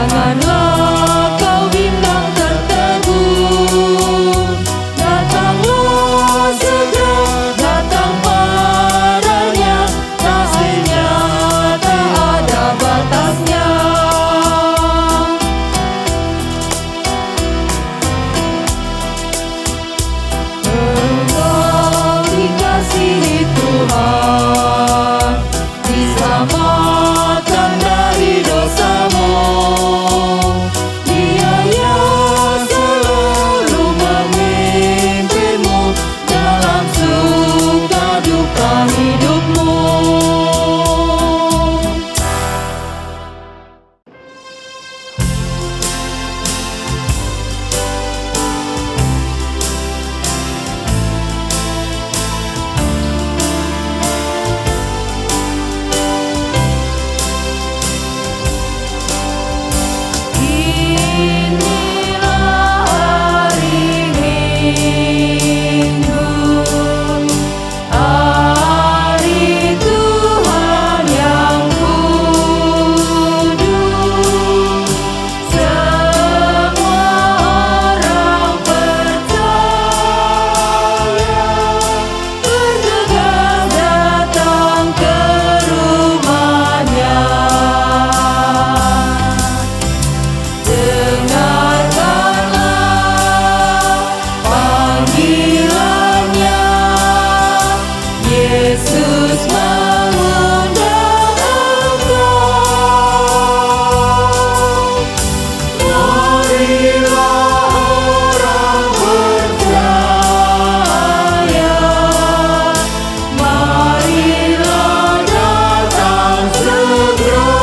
Janganlah kau bimbang tertegun, datanglah segera, datang padanya, kasihnya tak ada batasnya. Engkau dikasihi Tuhan, diselamatkan dari dosamu. Dia yang selalu memimpinmu dalam suka duka hidupmu. Inilah hari Minggu, hari Tuhan yang kudus. Semua orang percaya bergegas datang ke rumahnya. Dengarkanlah panggilannya, Yesus mengundang engkau. Marilah orang percaya, marilah datang segera.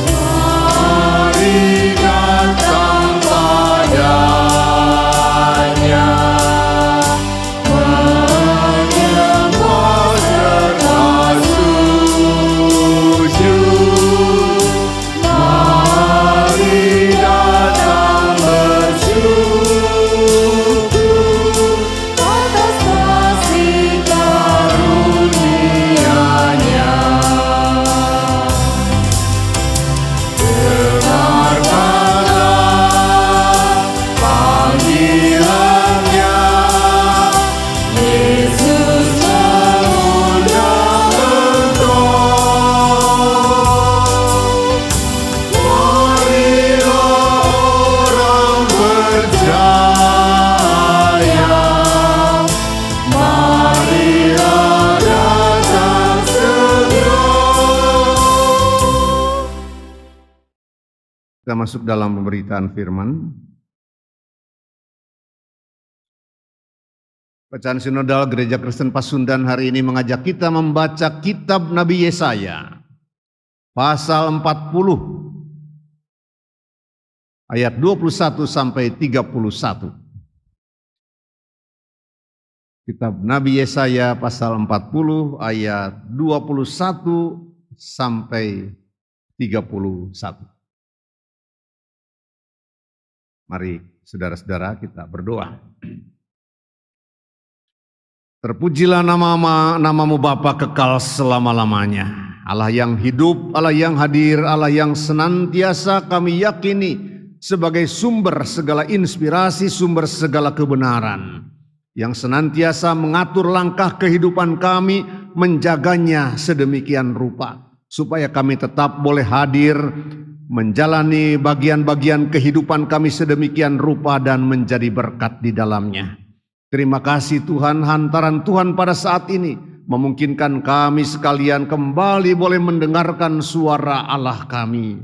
Mari datang padanya, menyembah serta sujud. Mari datang bersyukur atas kasih karunia-Nya. Dengarkanlah panggilannya, Yesus mengundang engkau. Marilah orang percaya, marilah datang segera. Kita masuk dalam pemberitaan firman. Bacaan Sinodal Gereja Kristen Pasundan hari ini mengajak kita membaca kitab Nabi Yesaya, pasal 40, ayat 21 sampai 31. Kitab Nabi Yesaya pasal 40, ayat 21 sampai 31. Mari saudara-saudara kita berdoa. Terpujilah namamu Bapa kekal selama-lamanya. Allah yang hidup, Allah yang hadir, Allah yang senantiasa kami yakini sebagai sumber segala inspirasi, sumber segala kebenaran. Yang senantiasa mengatur langkah kehidupan kami, menjaganya sedemikian rupa. Supaya kami tetap boleh hadir, menjalani bagian-bagian kehidupan kami sedemikian rupa dan menjadi berkat di dalamnya. Terima kasih Tuhan, hantaran Tuhan pada saat ini memungkinkan kami sekalian kembali boleh mendengarkan suara Allah kami.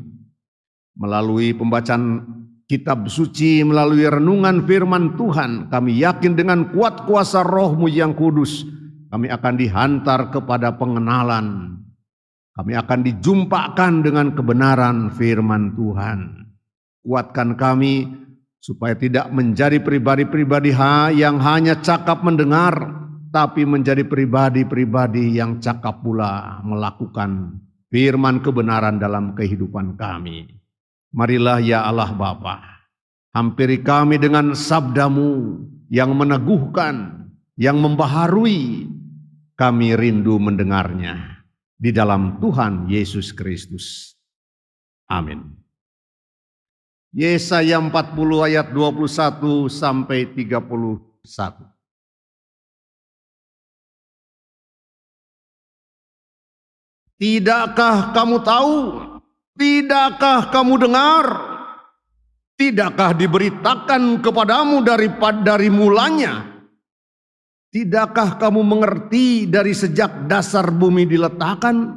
Melalui pembacaan kitab suci, melalui renungan firman Tuhan, kami yakin dengan kuat kuasa Roh-Mu yang kudus, kami akan dihantar kepada pengenalan. Kami akan dijumpakan dengan kebenaran firman Tuhan. Kuatkan kami supaya tidak menjadi pribadi-pribadi yang hanya cakap mendengar, tapi menjadi pribadi-pribadi yang cakap pula melakukan firman kebenaran dalam kehidupan kami. Marilah ya Allah Bapa, hampiri kami dengan sabda-Mu yang meneguhkan, yang membaharui. Kami rindu mendengarnya di dalam Tuhan Yesus Kristus. Amin. Yesaya 40 ayat 21 sampai 31. Tidakkah kamu tahu? Tidakkah kamu dengar? Tidakkah diberitakan kepadamu dari mulanya? Tidakkah kamu mengerti dari sejak dasar bumi diletakkan?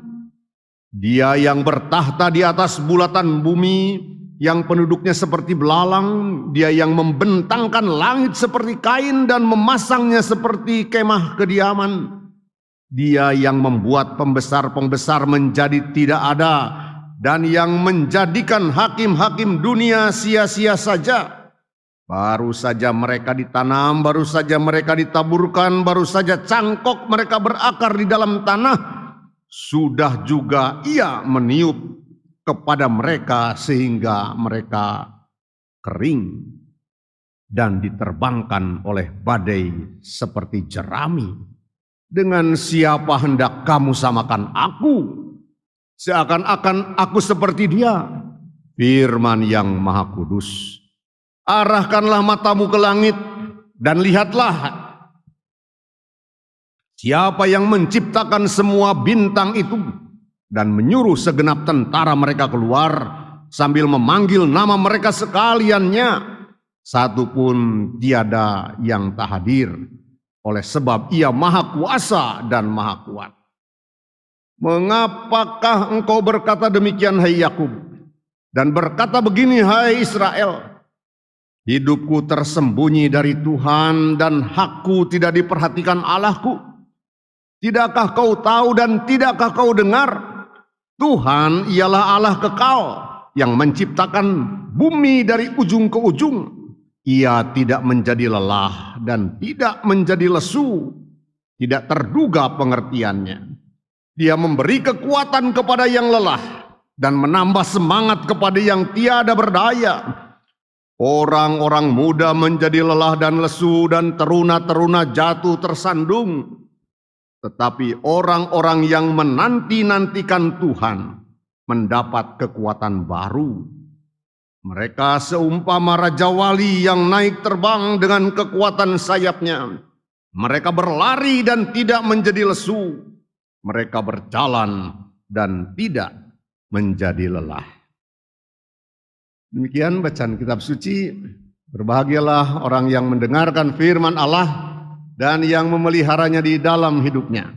Dia yang bertahta di atas bulatan bumi, yang penduduknya seperti belalang, dia yang membentangkan langit seperti kain dan memasangnya seperti kemah kediaman. Dia yang membuat pembesar-pembesar menjadi tidak ada, dan yang menjadikan hakim-hakim dunia sia-sia saja. Baru saja mereka ditanam, baru saja mereka ditaburkan, baru saja cangkok mereka berakar di dalam tanah. Sudah juga Ia meniup kepada mereka sehingga mereka kering dan diterbangkan oleh badai seperti jerami. Dengan siapa hendak kamu samakan aku? Seakan-akan aku seperti Dia, firman Yang Maha Kudus. Arahkanlah matamu ke langit dan lihatlah siapa yang menciptakan semua bintang itu dan menyuruh segenap tentara mereka keluar sambil memanggil nama mereka sekaliannya. Satu pun tiada yang tak hadir, oleh sebab Ia Maha Kuasa dan Maha Kuat. Mengapakah engkau berkata demikian, hai Yakub, dan berkata begini, hai Israel? Hidupku tersembunyi dari Tuhan dan hakku tidak diperhatikan Allahku. Tidakkah kau tahu dan tidakkah kau dengar? Tuhan ialah Allah kekal yang menciptakan bumi dari ujung ke ujung. Ia tidak menjadi lelah dan tidak menjadi lesu. Tidak terduga pengertiannya. Dia memberi kekuatan kepada yang lelah dan menambah semangat kepada yang tiada berdaya. Orang-orang muda menjadi lelah dan lesu dan teruna-teruna jatuh tersandung. Tetapi orang-orang yang menanti-nantikan Tuhan mendapat kekuatan baru. Mereka seumpama Raja Wali yang naik terbang dengan kekuatan sayapnya. Mereka berlari dan tidak menjadi lesu. Mereka berjalan dan tidak menjadi lelah. Demikian bacaan kitab suci. Berbahagialah orang yang mendengarkan firman Allah dan yang memeliharanya di dalam hidupnya.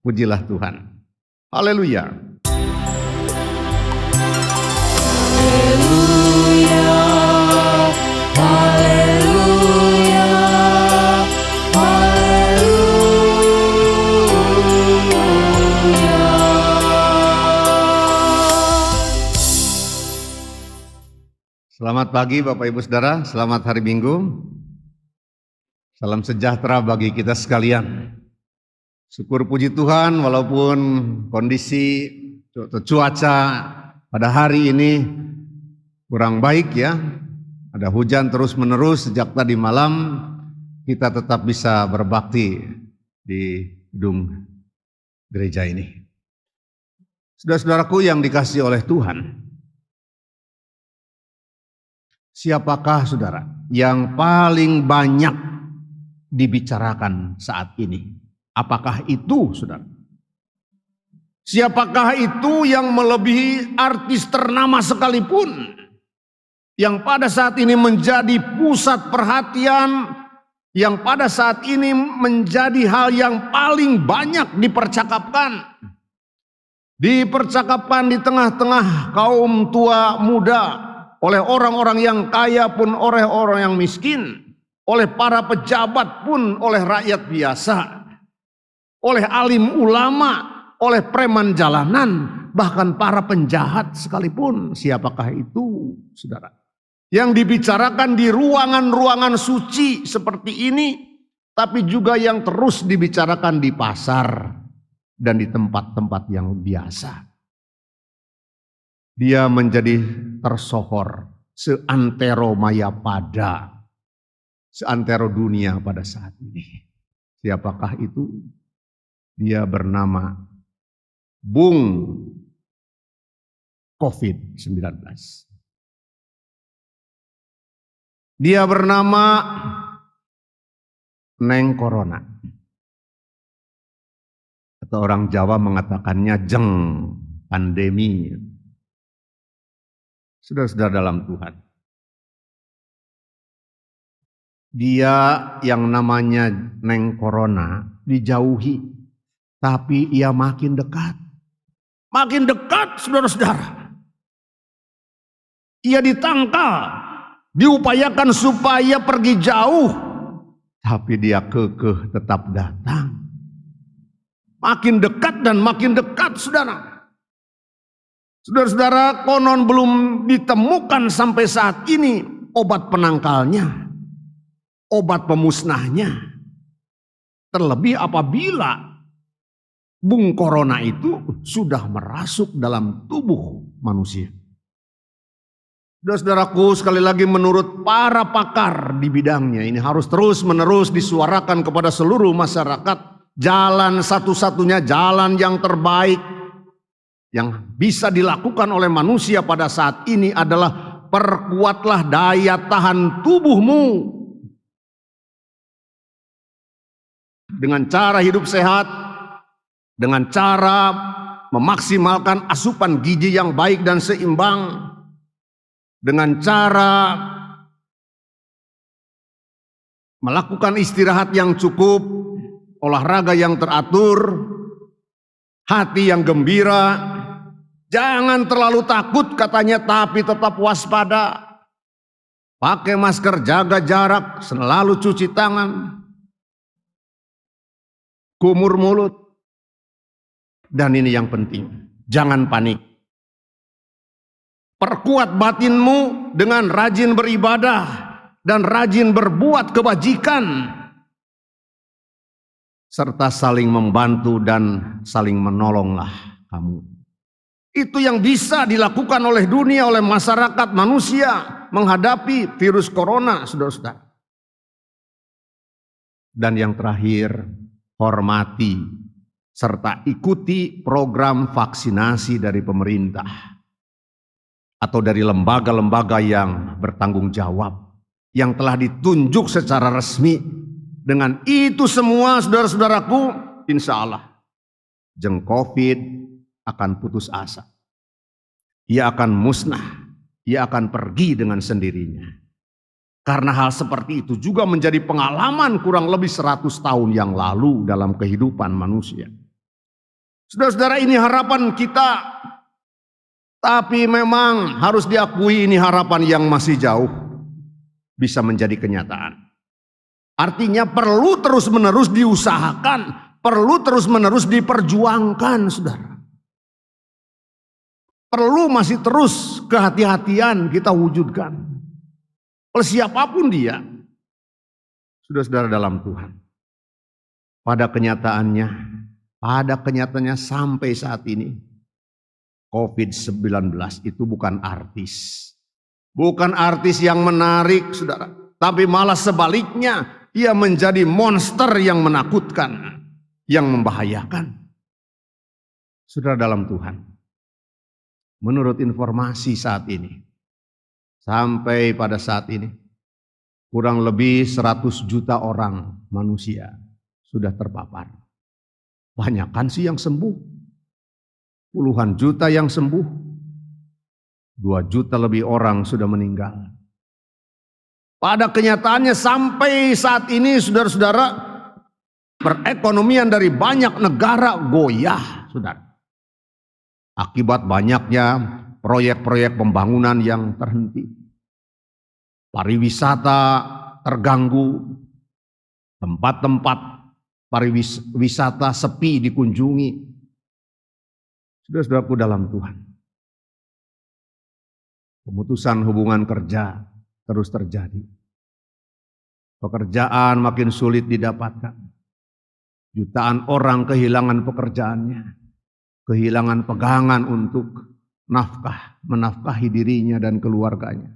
Pujilah Tuhan. Haleluya. Haleluya, haleluya, Selamat pagi Bapak Ibu Saudara, selamat hari Minggu. Salam sejahtera bagi kita sekalian. Syukur puji Tuhan walaupun kondisi cuaca pada hari ini kurang baik ya. Ada hujan terus menerus sejak tadi malam, kita tetap bisa berbakti di gedung gereja ini. Saudara-saudaraku yang dikasihi oleh Tuhan, siapakah saudara yang paling banyak dibicarakan saat ini? Apakah itu saudara? Siapakah itu yang melebihi artis ternama sekalipun, yang pada saat ini menjadi pusat perhatian, yang pada saat ini menjadi hal yang paling banyak dipercakapkan? Dipercakapkan di tengah-tengah kaum tua muda, oleh orang-orang yang kaya pun, oleh orang yang miskin, oleh para pejabat pun, oleh rakyat biasa, oleh alim ulama, oleh preman jalanan, bahkan para penjahat sekalipun. Siapakah itu, saudara? Yang dibicarakan di ruangan-ruangan suci seperti ini, tapi juga yang terus dibicarakan di pasar dan di tempat-tempat yang biasa. Dia menjadi tersohor seantero Mayapada seantero dunia pada saat ini. Siapakah itu? Dia bernama Bung COVID-19. Dia bernama Neng Corona. Atau orang Jawa mengatakannya jeng pandemi. Saudara-saudara dalam Tuhan. Dia yang namanya Neng Corona dijauhi, tapi ia makin dekat. Makin dekat, saudara-saudara. Ia ditangkal, diupayakan supaya pergi jauh, tapi dia kekeh tetap datang. Makin dekat dan makin dekat, saudara. Saudara-saudara, konon belum ditemukan sampai saat ini obat penangkalnya, obat pemusnahnya. Terlebih apabila Bung Corona itu sudah merasuk dalam tubuh manusia. Saudara-saudaraku, sekali lagi menurut para pakar di bidangnya, ini harus terus-menerus disuarakan kepada seluruh masyarakat. Jalan satu-satunya, jalan yang terbaik yang bisa dilakukan oleh manusia pada saat ini adalah perkuatlah daya tahan tubuhmu. Dengan cara hidup sehat, dengan cara memaksimalkan asupan gizi yang baik dan seimbang, dengan cara melakukan istirahat yang cukup, olahraga yang teratur, hati yang gembira, jangan terlalu takut katanya, tapi tetap waspada. Pakai masker, jaga jarak, selalu cuci tangan, kumur mulut. Dan ini yang penting, jangan panik. Perkuat batinmu dengan rajin beribadah dan rajin berbuat kebajikan, serta saling membantu dan saling menolonglah kamu. Itu yang bisa dilakukan oleh dunia, oleh masyarakat manusia menghadapi virus corona, saudara-saudara. Dan yang terakhir, hormati serta ikuti program vaksinasi dari pemerintah atau dari lembaga-lembaga yang bertanggung jawab, yang telah ditunjuk secara resmi. Dengan itu semua, saudara-saudaraku, insya Allah jeng COVID akan putus asa. Ia akan musnah, ia akan pergi dengan sendirinya. Karena hal seperti itu juga menjadi pengalaman kurang lebih 100 tahun yang lalu dalam kehidupan manusia. Saudara-saudara, ini harapan kita, tapi memang harus diakui ini harapan yang masih jauh bisa menjadi kenyataan. Artinya perlu terus-menerus diusahakan, perlu terus-menerus diperjuangkan, saudara. Perlu masih terus kehati-hatian kita wujudkan. Oleh siapapun dia, saudara-saudara dalam Tuhan. Pada kenyataannya sampai saat ini, COVID-19 itu bukan artis. Bukan artis yang menarik, saudara. Tapi malah sebaliknya, ia menjadi monster yang menakutkan, yang membahayakan. Saudara dalam Tuhan, menurut informasi saat ini, sampai pada saat ini, kurang lebih 100 juta orang manusia sudah terpapar. Banyakan sih yang sembuh, puluhan juta yang sembuh, 2 juta lebih orang sudah meninggal. Pada kenyataannya sampai saat ini, saudara-saudara, perekonomian dari banyak negara goyah, saudara. Akibat banyaknya proyek-proyek pembangunan yang terhenti. Pariwisata terganggu, tempat-tempat pariwisata sepi dikunjungi. Saudara-saudaraku dalam Tuhan, pemutusan hubungan kerja terus terjadi. Pekerjaan makin sulit didapatkan. Jutaan orang kehilangan pekerjaannya, kehilangan pegangan untuk menafkahi dirinya dan keluarganya.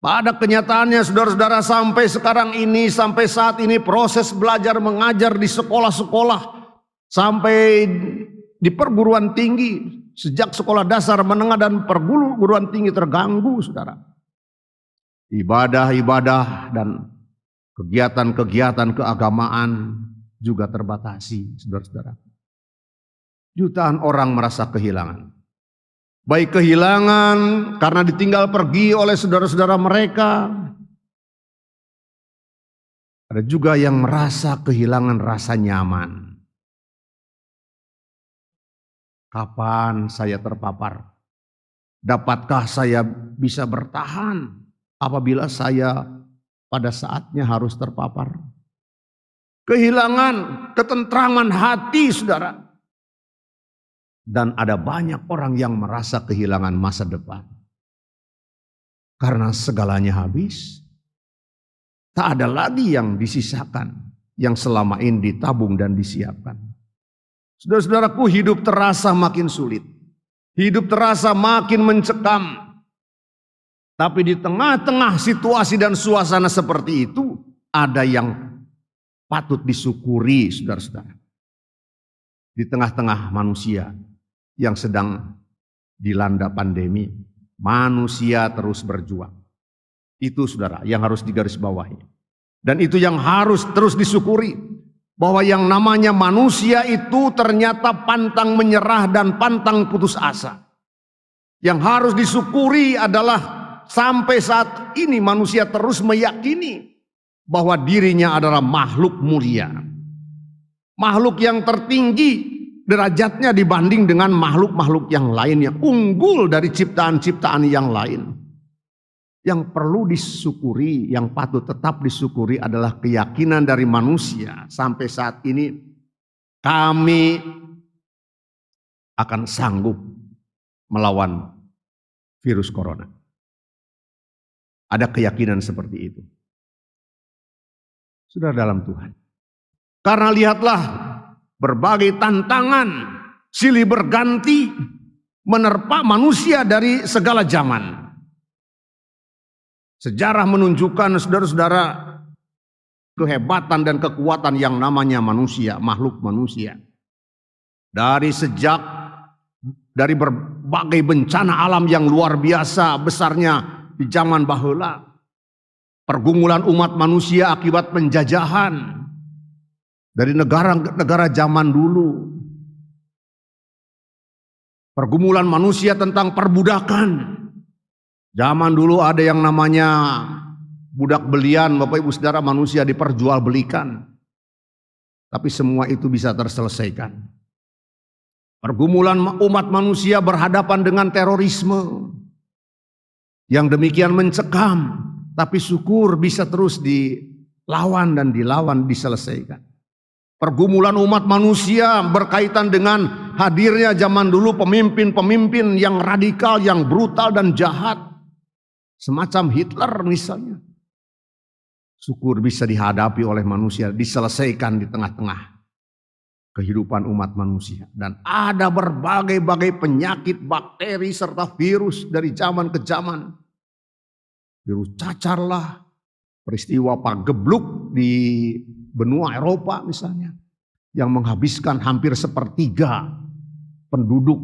Pada kenyataannya saudara-saudara sampai sekarang ini, sampai saat ini proses belajar mengajar di sekolah-sekolah sampai di perguruan tinggi, sejak sekolah dasar, menengah dan perguruan tinggi terganggu, saudara. Ibadah-ibadah dan kegiatan-kegiatan keagamaan juga terbatasi, saudara-saudara. Jutaan orang merasa kehilangan. Baik kehilangan karena ditinggal pergi oleh saudara-saudara mereka. Ada juga yang merasa kehilangan rasa nyaman. Kapan saya terpapar? Dapatkah saya bisa bertahan apabila saya pada saatnya harus terpapar? Kehilangan ketentraman hati, saudara. Dan ada banyak orang yang merasa kehilangan masa depan. Karena segalanya habis. Tak ada lagi yang disisakan, yang selama ini ditabung dan disiapkan. Saudara-saudaraku, hidup terasa makin sulit. Hidup terasa makin mencekam. Tapi di tengah-tengah situasi dan suasana seperti itu, ada yang patut disyukuri, saudara-saudara. Di tengah-tengah manusia yang sedang dilanda pandemi, manusia terus berjuang. Itu saudara yang harus digarisbawahi. Dan itu yang harus terus disyukuri. Bahwa yang namanya manusia itu ternyata pantang menyerah dan pantang putus asa. Yang harus disyukuri adalah sampai saat ini manusia terus meyakini bahwa dirinya adalah makhluk mulia. Makhluk yang tertinggi derajatnya dibanding dengan makhluk-makhluk yang lain yang unggul dari ciptaan-ciptaan yang lain. Yang perlu disyukuri, yang patut tetap disyukuri adalah keyakinan dari manusia. Sampai saat ini kami akan sanggup melawan virus corona. Ada keyakinan seperti itu. Sudah dalam Tuhan. Karena lihatlah, berbagai tantangan silih berganti menerpa manusia dari segala zaman. Sejarah menunjukkan saudara-saudara kehebatan dan kekuatan yang namanya manusia, makhluk manusia. Dari berbagai bencana alam yang luar biasa besarnya di zaman baheula. Pergumulan umat manusia akibat penjajahan dari negara-negara zaman dulu. Pergumulan manusia tentang perbudakan. Zaman dulu ada yang namanya budak belian, Bapak Ibu Saudara, manusia diperjualbelikan. Tapi semua itu bisa terselesaikan. Pergumulan umat manusia berhadapan dengan terorisme. Yang demikian mencekam, tapi syukur bisa terus dilawan dan diselesaikan. Pergumulan umat manusia berkaitan dengan hadirnya zaman dulu pemimpin-pemimpin yang radikal, yang brutal dan jahat. Semacam Hitler misalnya. Syukur bisa dihadapi oleh manusia, diselesaikan di tengah-tengah kehidupan umat manusia. Dan ada berbagai-bagai penyakit, bakteri, serta virus dari zaman ke zaman. Virus cacar lah, peristiwa pagebluk di benua Eropa misalnya, yang menghabiskan hampir sepertiga penduduk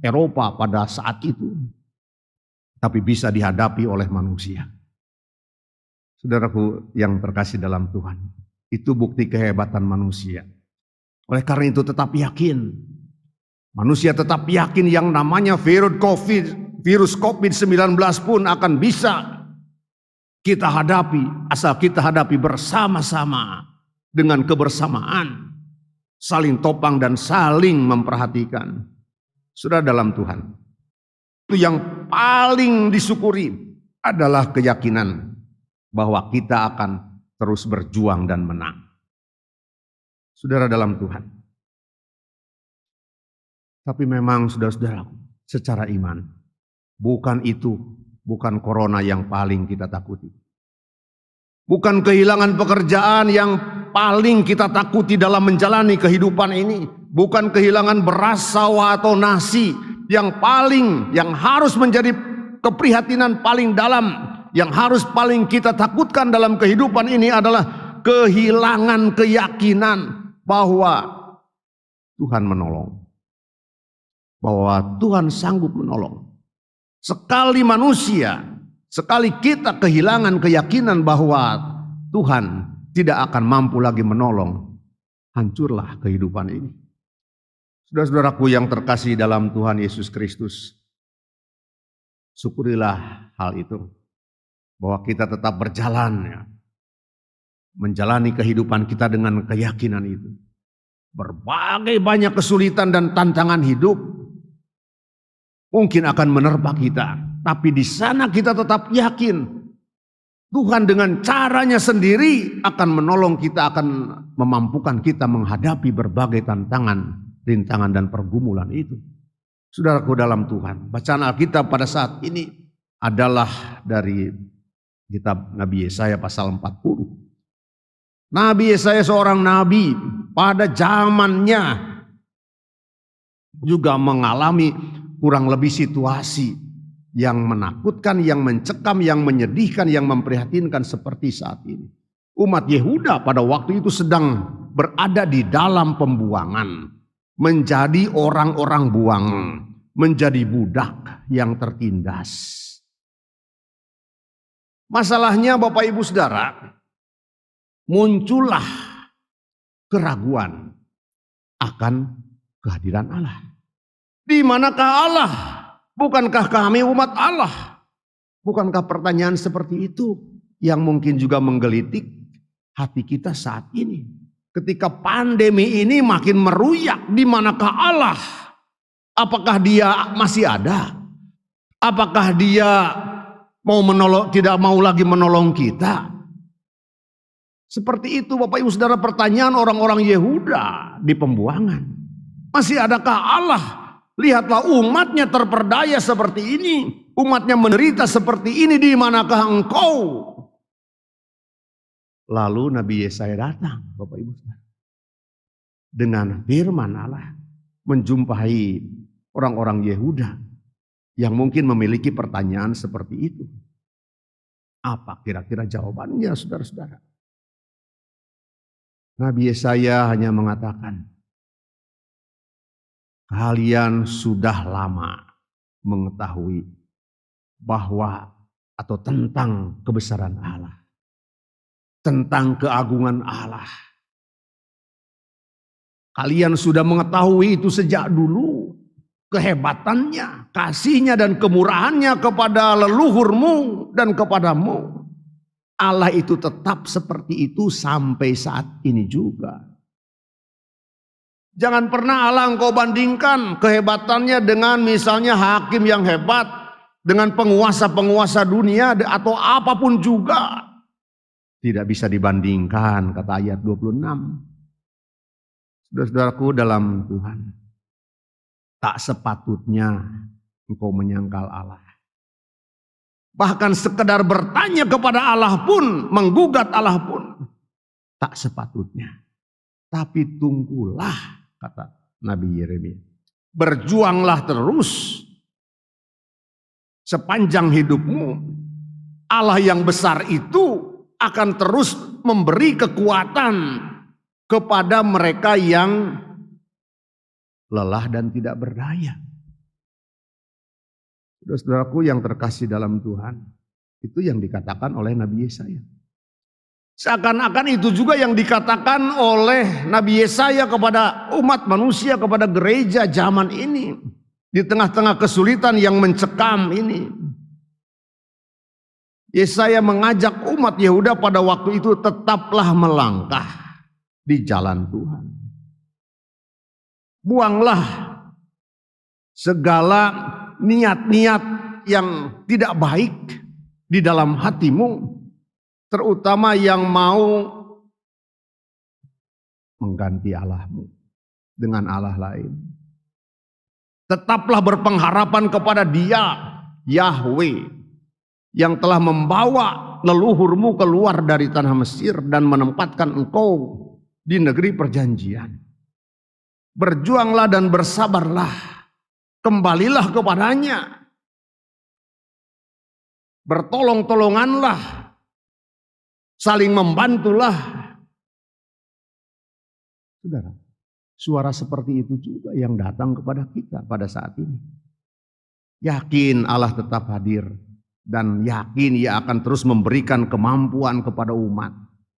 Eropa pada saat itu. Tapi bisa dihadapi oleh manusia. Saudaraku yang terkasih dalam Tuhan, itu bukti kehebatan manusia. Oleh karena itu tetap yakin. Manusia tetap yakin yang namanya virus COVID-19 pun akan bisa kita hadapi, asal kita hadapi bersama-sama dengan kebersamaan, saling topang dan saling memperhatikan. Sudah dalam Tuhan. Itu yang paling disyukuri adalah keyakinan bahwa kita akan terus berjuang dan menang. Saudara dalam Tuhan. Tapi memang saudara-saudara, secara iman, bukan corona yang paling kita takuti. Bukan kehilangan pekerjaan yang paling kita takuti dalam menjalani kehidupan ini. Bukan kehilangan beras, sawah atau nasi yang harus menjadi keprihatinan paling dalam yang harus paling kita takutkan dalam kehidupan ini adalah kehilangan keyakinan bahwa Tuhan menolong. Bahwa Tuhan sanggup menolong. Sekali manusia, sekali kita kehilangan keyakinan bahwa Tuhan tidak akan mampu lagi menolong, hancurlah kehidupan ini. Saudara-saudaraku yang terkasih dalam Tuhan Yesus Kristus, syukurilah hal itu. Bahwa kita tetap berjalan ya, menjalani kehidupan kita dengan keyakinan itu. Berbagai banyak kesulitan dan tantangan hidup mungkin akan menerpa kita. Tapi di sana kita tetap yakin Tuhan dengan caranya sendiri akan menolong kita, akan memampukan kita menghadapi berbagai tantangan, rintangan dan pergumulan itu. Saudaraku dalam Tuhan, bacaan Alkitab pada saat ini adalah dari kitab Nabi Yesaya pasal 40. Nabi Yesaya seorang nabi pada zamannya juga mengalami kurang lebih situasi yang menakutkan, yang mencekam, yang menyedihkan, yang memprihatinkan seperti saat ini. Umat Yehuda pada waktu itu sedang berada di dalam pembuangan, menjadi orang-orang buangan, menjadi budak yang tertindas. Masalahnya Bapak Ibu Saudara, muncullah keraguan akan kehadiran Allah. Di manakah Allah? Bukankah kami umat Allah? Bukankah pertanyaan seperti itu yang mungkin juga menggelitik hati kita saat ini? Ketika pandemi ini makin meruyak, di manakah Allah? Apakah dia masih ada? Apakah dia mau menolong, tidak mau lagi menolong kita? Seperti itu Bapak Ibu Saudara pertanyaan orang-orang Yehuda di pembuangan. Masih adakah Allah? Lihatlah umatnya terperdaya seperti ini. Umatnya menderita seperti ini, di manakah engkau? Lalu Nabi Yesaya datang Bapak Ibu Saudara. Dengan firman Allah menjumpai orang-orang Yehuda yang mungkin memiliki pertanyaan seperti itu. Apa kira-kira jawabannya saudara-saudara? Nabi Yesaya hanya mengatakan, kalian sudah lama mengetahui bahwa atau tentang kebesaran Allah, tentang keagungan Allah. Kalian sudah mengetahui itu sejak dulu, kehebatannya, kasihnya dan kemurahannya kepada leluhurmu dan kepadamu. Allah itu tetap seperti itu sampai saat ini juga. Jangan pernah Allah engkau bandingkan kehebatannya dengan misalnya hakim yang hebat, dengan penguasa-penguasa dunia atau apapun juga. Tidak bisa dibandingkan, kata ayat 26. Saudara-saudaraku dalam Tuhan, tak sepatutnya engkau menyangkal Allah. Bahkan sekedar bertanya kepada Allah pun, menggugat Allah pun, tak sepatutnya. Tapi tunggulah, kata Nabi Yeremia. Berjuanglah terus sepanjang hidupmu. Allah yang besar itu akan terus memberi kekuatan kepada mereka yang lelah dan tidak berdaya. Saudaraku yang terkasih dalam Tuhan, itu yang dikatakan oleh Nabi Yesaya. Seakan-akan itu juga yang dikatakan oleh Nabi Yesaya kepada umat manusia, kepada gereja zaman ini. Di tengah-tengah kesulitan yang mencekam ini. Yesaya mengajak umat Yehuda pada waktu itu tetaplah melangkah di jalan Tuhan. Buanglah segala niat-niat yang tidak baik di dalam hatimu, terutama yang mau mengganti Allahmu dengan Allah lain. Tetaplah berpengharapan kepada Dia, Yahweh, yang telah membawa leluhurmu keluar dari tanah Mesir dan menempatkan engkau di negeri perjanjian. Berjuanglah dan bersabarlah. Kembalilah kepadanya. bertolong-tolonganlah, saling membantulah. Saudara, suara seperti itu juga yang datang kepada kita pada saat ini. Yakin Allah tetap hadir dan yakin Ia akan terus memberikan kemampuan kepada umat,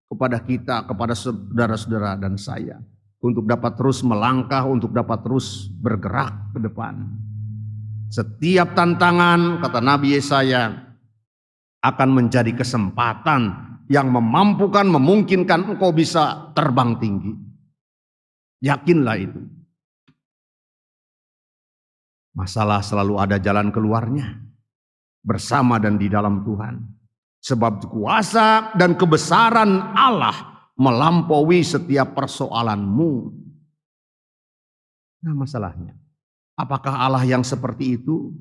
kepada kita, kepada saudara-saudara dan saya untuk dapat terus melangkah, untuk dapat terus bergerak ke depan. Setiap tantangan, kata Nabi Yesaya, akan menjadi kesempatan yang memampukan, memungkinkan engkau bisa terbang tinggi. Yakinlah itu. Masalah selalu ada jalan keluarnya, bersama dan di dalam Tuhan. Sebab kuasa dan kebesaran Allah melampaui setiap persoalanmu. Nah, masalahnya, apakah Allah yang seperti itu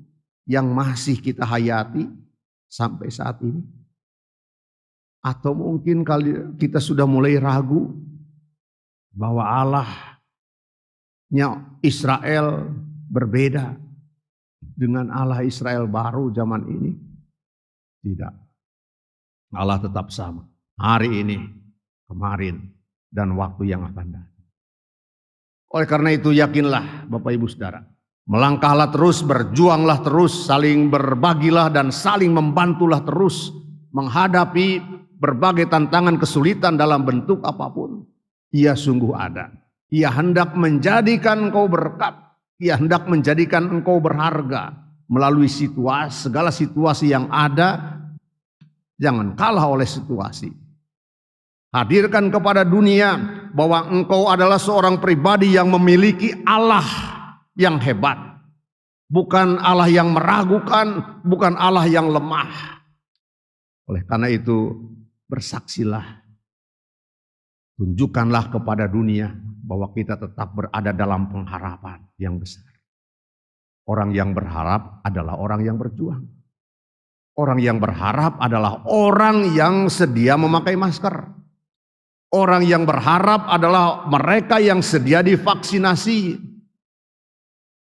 yang masih kita hayati sampai saat ini? Atau mungkin kali kita sudah mulai ragu bahwa Allahnya Israel berbeda dengan Allah Israel baru zaman ini? Tidak. Allah tetap sama. Hari ini, kemarin, dan waktu yang akan datang. Oleh karena itu yakinlah Bapak Ibu Saudara. Melangkahlah terus, berjuanglah terus, saling berbagilah dan saling membantulah terus. Menghadapi berbagai tantangan kesulitan dalam bentuk apapun. Ia sungguh ada. Ia hendak menjadikan engkau berkat. Ia hendak menjadikan engkau berharga. Melalui segala situasi yang ada. Jangan kalah oleh situasi. Hadirkan kepada dunia bahwa engkau adalah seorang pribadi yang memiliki Allah yang hebat. Bukan Allah yang meragukan, bukan Allah yang lemah. Oleh karena itu bersaksilah. Tunjukkanlah kepada dunia bahwa kita tetap berada dalam pengharapan yang besar. Orang yang berharap adalah orang yang berjuang. Orang yang berharap adalah orang yang sedia memakai masker. Orang yang berharap adalah mereka yang sedia divaksinasi.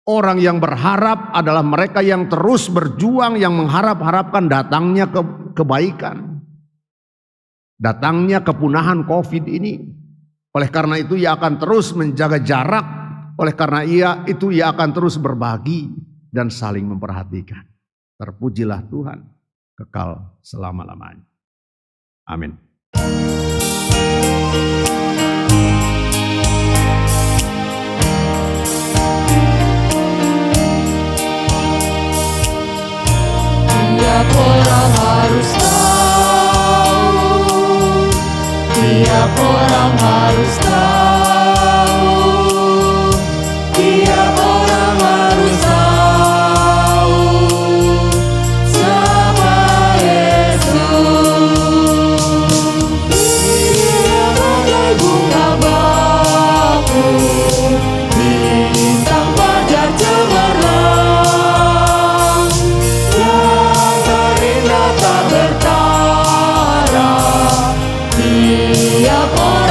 Orang yang berharap adalah mereka yang terus berjuang, yang mengharap-harapkan datangnya kebaikan. Datangnya kepunahan COVID ini. Oleh karena itu ia akan terus menjaga jarak. Oleh karena ia akan terus berbagi dan saling memperhatikan. Terpujilah Tuhan kekal selama-lamanya. Amin. Tiap orang harus tahu, tiap orang harus tahu, tiap orang harus tahu siapa Yesus. Dia bagai bunga bakung, bintang fajar cemerlang, yang terindah tak bertara. Tiap orang